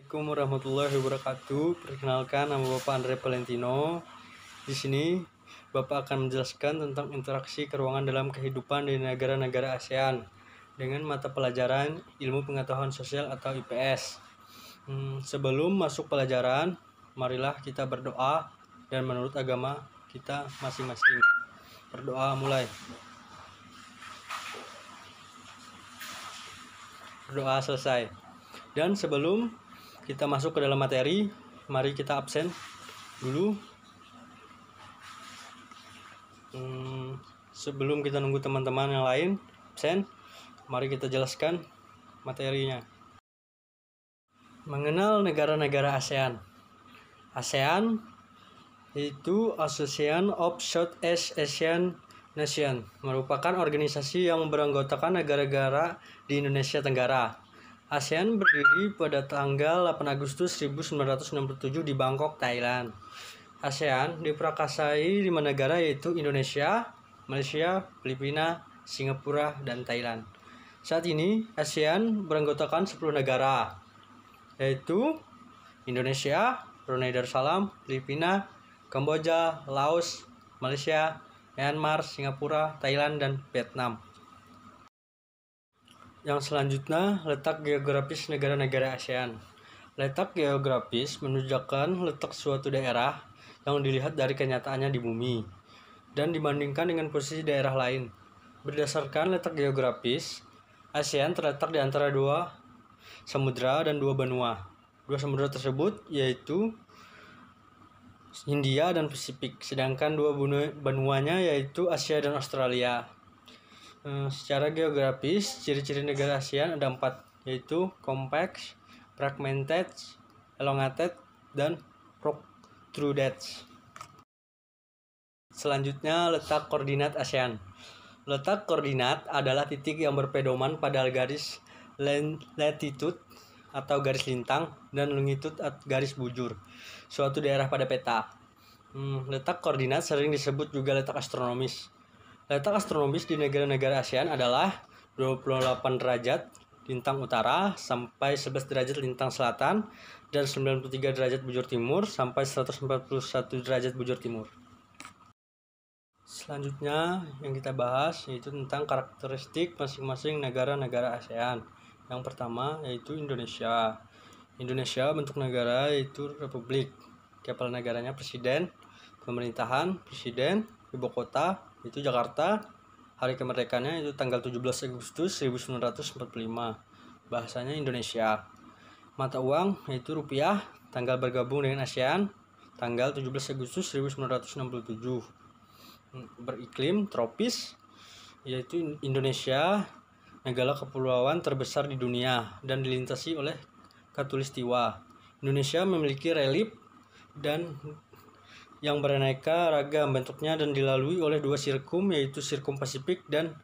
Assalamualaikum warahmatullahi wabarakatuh. Perkenalkan, nama Bapak Andre Valentino. Di sini Bapak akan menjelaskan tentang interaksi keuangan dalam kehidupan di negara-negara ASEAN dengan mata pelajaran Ilmu Pengetahuan Sosial atau IPS. Sebelum masuk pelajaran, marilah kita berdoa dan menurut agama kita masing-masing. Berdoa mulai. Berdoa selesai. Dan sebelum kita masuk ke dalam materi, mari kita absen dulu. Sebelum kita nunggu teman-teman yang lain absen, mari kita jelaskan materinya. Mengenal negara-negara ASEAN. ASEAN itu Association of Southeast Asian Nations, merupakan organisasi yang beranggotakan negara-negara di Indonesia Tenggara. ASEAN berdiri pada tanggal 8 Agustus 1967 di Bangkok, Thailand. ASEAN diperakasai 5 negara yaitu Indonesia, Malaysia, Filipina, Singapura, dan Thailand. Saat ini ASEAN beranggotakan 10 negara yaitu Indonesia, Brunei Darussalam, Filipina, Kamboja, Laos, Malaysia, Myanmar, Singapura, Thailand, dan Vietnam. Yang selanjutnya, letak geografis negara-negara ASEAN. Letak geografis menunjukkan letak suatu daerah yang dilihat dari kenyataannya di bumi dan dibandingkan dengan posisi daerah lain. Berdasarkan letak geografis, ASEAN terletak di antara 2 samudra dan 2 benua. 2 samudra tersebut yaitu Hindia dan Pasifik, sedangkan 2 benuanya yaitu Asia dan Australia. Secara geografis, ciri-ciri negara ASEAN ada 4, yaitu compact, fragmented, elongated, dan protruded. Selanjutnya, letak koordinat ASEAN. Letak koordinat adalah titik yang berpedoman pada garis latitude atau garis lintang dan longitude atau garis bujur suatu daerah pada peta. Letak koordinat sering disebut juga letak astronomis. Letak astronomis di negara-negara ASEAN adalah 28 derajat lintang utara sampai 11 derajat lintang selatan dan 93 derajat bujur timur sampai 141 derajat bujur timur. Selanjutnya yang kita bahas yaitu tentang karakteristik masing-masing negara-negara ASEAN. Yang pertama yaitu Indonesia. Indonesia bentuk negara yaitu republik. Kepala negaranya presiden, pemerintahan, presiden, ibu kota itu Jakarta. Hari kemerdekaannya itu tanggal 17 Agustus 1945. Bahasanya Indonesia. Mata uang yaitu rupiah. Tanggal bergabung dengan ASEAN tanggal 17 Agustus 1967. Beriklim tropis yaitu Indonesia negara kepulauan terbesar di dunia dan dilintasi oleh Khatulistiwa. Indonesia memiliki relief dan yang beraneka ragam bentuknya dan dilalui oleh 2 sirkum yaitu sirkum Pasifik dan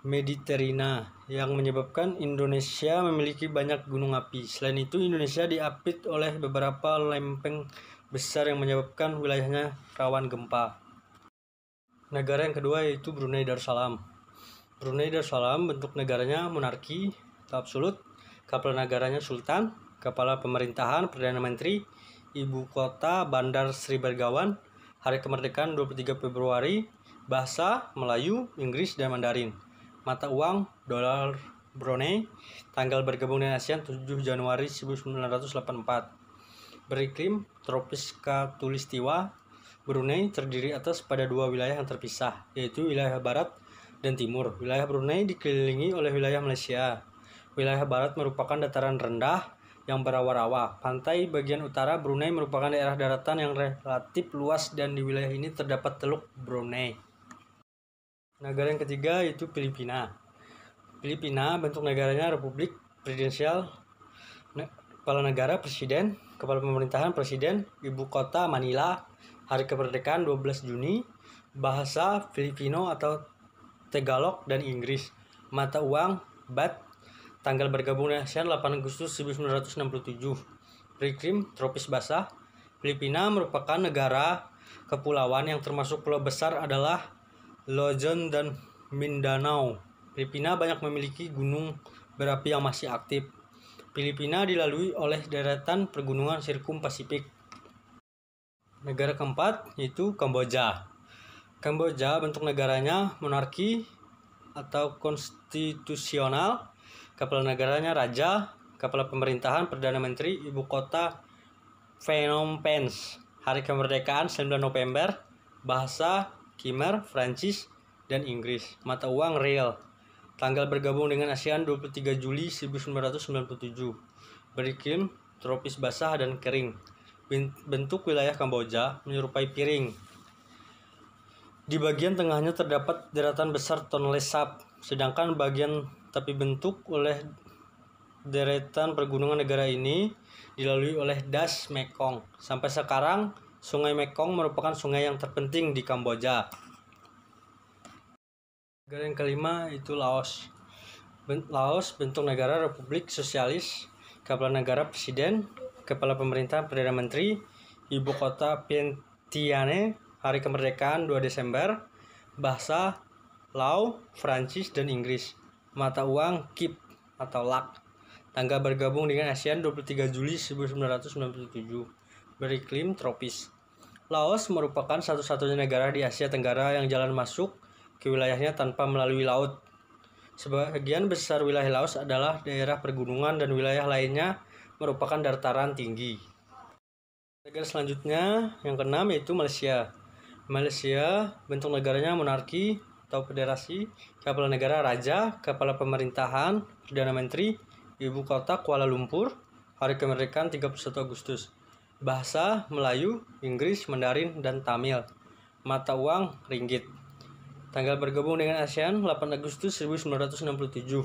Mediterania yang menyebabkan Indonesia memiliki banyak gunung api. Selain itu Indonesia diapit oleh beberapa lempeng besar yang menyebabkan wilayahnya rawan gempa. Negara yang kedua yaitu Brunei Darussalam. Brunei Darussalam bentuk negaranya monarki atau absolut. Kepala negaranya sultan, kepala pemerintahan Perdana Menteri, ibu kota Bandar Sri Begawan. Hari kemerdekaan 23 Februari. Bahasa Melayu, Inggris, dan Mandarin. Mata uang dolar Brunei. Tanggal bergabung dengan ASEAN 7 Januari 1984. Beriklim tropis Khatulistiwa. Brunei terdiri atas pada 2 wilayah yang terpisah, yaitu wilayah barat dan timur. Wilayah Brunei dikelilingi oleh wilayah Malaysia. Wilayah barat merupakan dataran rendah yang berawa-rawa. Pantai bagian utara Brunei merupakan daerah daratan yang relatif luas dan di wilayah ini terdapat Teluk Brunei. Negara yang ketiga yaitu Filipina. Filipina bentuk negaranya republik presidensial. Kepala negara presiden, kepala pemerintahan presiden, ibu kota Manila. Hari kemerdekaan 12 Juni. Bahasa Filipino atau Tagalog dan Inggris. Mata uang baht. Tanggal bergabung dengan ASEAN 8 Agustus 1967. Beriklim tropis basah. Filipina merupakan negara kepulauan yang termasuk pulau besar adalah Luzon dan Mindanao. Filipina banyak memiliki gunung berapi yang masih aktif. Filipina dilalui oleh deretan pergunungan Sirkum Pasifik. Negara keempat yaitu Kamboja. Kamboja bentuk negaranya monarki atau konstitusional, kepala negaranya raja, kepala pemerintahan Perdana Menteri, ibu kota Phnom Penh. Hari kemerdekaan 9 November, bahasa Khmer, Prancis, dan Inggris. Mata uang riel. Tanggal bergabung dengan ASEAN 23 Juli 1997. Beriklim tropis basah dan kering. Bentuk wilayah Kamboja menyerupai piring. Di bagian tengahnya terdapat deretan besar Tonle Sap, sedangkan bagian tepi bentuk oleh deretan pergunungan negara ini dilalui oleh Das Mekong. Sampai sekarang, Sungai Mekong merupakan sungai yang terpenting di Kamboja. Negara yang kelima itu Laos. Laos bentuk negara Republik Sosialis, kepala negara presiden, kepala pemerintahan Perdana Menteri, ibu kota Vientiane, hari kemerdekaan 2 Desember, bahasa Lao, Prancis, dan Inggris. Mata uang KIP atau LAK. Tanggal bergabung dengan ASEAN 23 Juli 1997. Beriklim tropis. Laos merupakan satu-satunya negara di Asia Tenggara yang jalan masuk ke wilayahnya tanpa melalui laut. Sebagian besar wilayah Laos adalah daerah pergunungan dan wilayah lainnya merupakan dataran tinggi. Negara selanjutnya yang keenam yaitu Malaysia. Malaysia bentuk negaranya monarki atau federasi, kepala negara raja, kepala pemerintahan Perdana Menteri, ibu kota Kuala Lumpur, hari kemerdekaan 31 Agustus. Bahasa Melayu, Inggris, Mandarin, dan Tamil. Mata uang ringgit. Tanggal bergabung dengan ASEAN 8 Agustus 1967.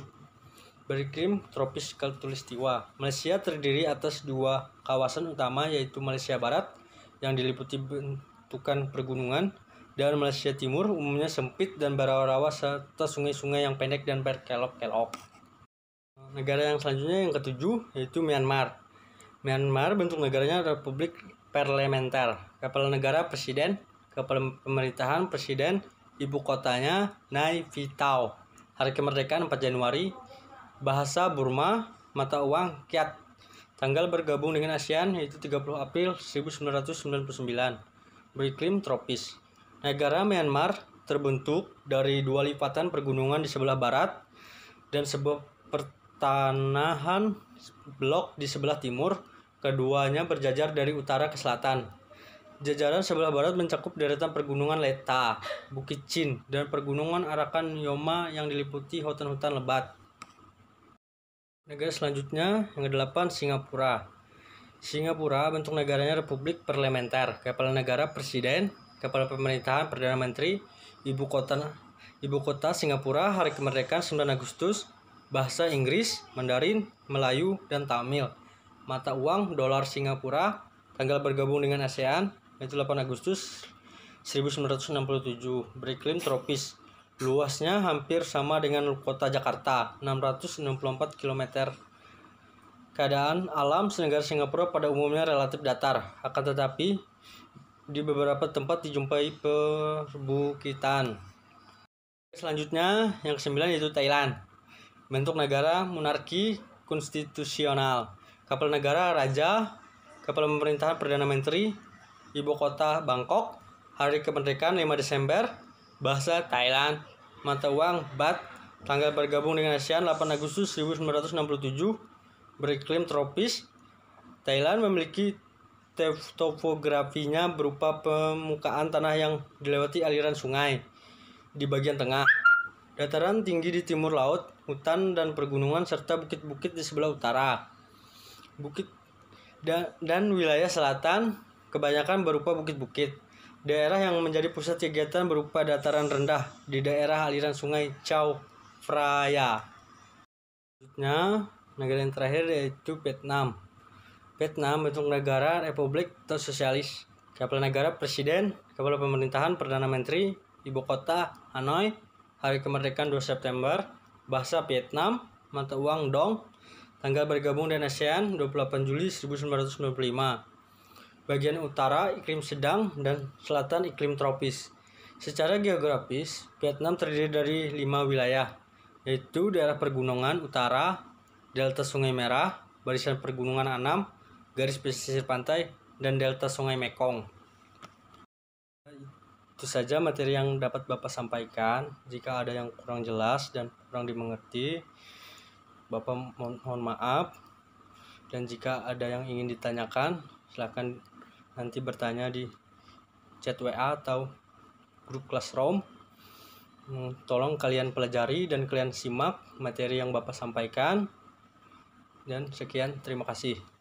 Beriklim tropis khatulistiwa. Malaysia terdiri atas dua kawasan utama yaitu Malaysia Barat yang diliputi bentukan pergunungan dan Malaysia Timur umumnya sempit dan berawa-rawa serta sungai-sungai yang pendek dan berkelok-kelok. Negara yang selanjutnya yang ketujuh yaitu Myanmar. Myanmar bentuk negaranya Republik Parlementer, kepala negara presiden, kepala pemerintahan presiden, ibu kotanya Nay Pyi Taw, hari kemerdekaan 4 Januari, bahasa Burma, mata uang Kyat. Tanggal bergabung dengan ASEAN yaitu 30 April 1999. Beriklim tropis. Negara Myanmar terbentuk dari dua lipatan pergunungan di sebelah barat dan sebuah pertanahan blok di sebelah timur. Keduanya berjajar dari utara ke selatan. Jajaran sebelah barat mencakup deretan pergunungan Leta, Bukit Chin, dan pergunungan Arakan Yoma yang diliputi hutan-hutan lebat. Negara selanjutnya yang ke-8 Singapura. Singapura bentuk negaranya Republik Parlementer, kepala negara presiden, kepala pemerintahan Perdana Menteri, ibu kota Singapura, hari kemerdekaan 9 Agustus, bahasa Inggris, Mandarin, Melayu, dan Tamil. Mata uang dolar Singapura, tanggal bergabung dengan ASEAN yaitu 8 Agustus 1967. Beriklim tropis. Luasnya hampir sama dengan kota Jakarta, 664 km. Keadaan alam negara Singapura pada umumnya relatif datar, akan tetapi di beberapa tempat dijumpai perbukitan. Selanjutnya yang ke-9 yaitu Thailand. Bentuk negara monarki konstitusional, kepala negara raja, kepala pemerintahan Perdana Menteri, ibu kota Bangkok, hari kemerdekaan 5 Desember, bahasa Thailand, mata uang Baht, tanggal bergabung dengan ASEAN 8 Agustus 1967. Beriklim tropis. Thailand memiliki topografinya berupa permukaan tanah yang dilewati aliran sungai di bagian tengah, dataran tinggi di timur laut, hutan dan pergunungan, serta bukit-bukit di sebelah utara. Bukit dan wilayah selatan kebanyakan berupa bukit-bukit. Daerah yang menjadi pusat kegiatan berupa dataran rendah di daerah aliran sungai Chao Phraya. Selanjutnya, negara yang terakhir yaitu Vietnam. Vietnam bentuk negara Republik atau Sosialis, kepala negara presiden, kepala pemerintahan Perdana Menteri, ibu kota Hanoi, hari kemerdekaan 2 September, bahasa Vietnam, mata uang Dong, tanggal bergabung dengan ASEAN 28 Juli 1995. Bagian utara iklim sedang dan selatan iklim tropis. Secara geografis, Vietnam terdiri dari 5 wilayah, yaitu daerah pergunungan utara, delta Sungai Merah, barisan pergunungan Annam, garis pesisir pantai, dan delta Sungai Mekong. Itu saja materi yang dapat Bapak sampaikan. Jika ada yang kurang jelas dan kurang dimengerti, Bapak mohon maaf. Dan jika ada yang ingin ditanyakan, silakan nanti bertanya di chat WA atau grup Classroom. Tolong kalian pelajari dan kalian simak materi yang Bapak sampaikan. Dan sekian, terima kasih.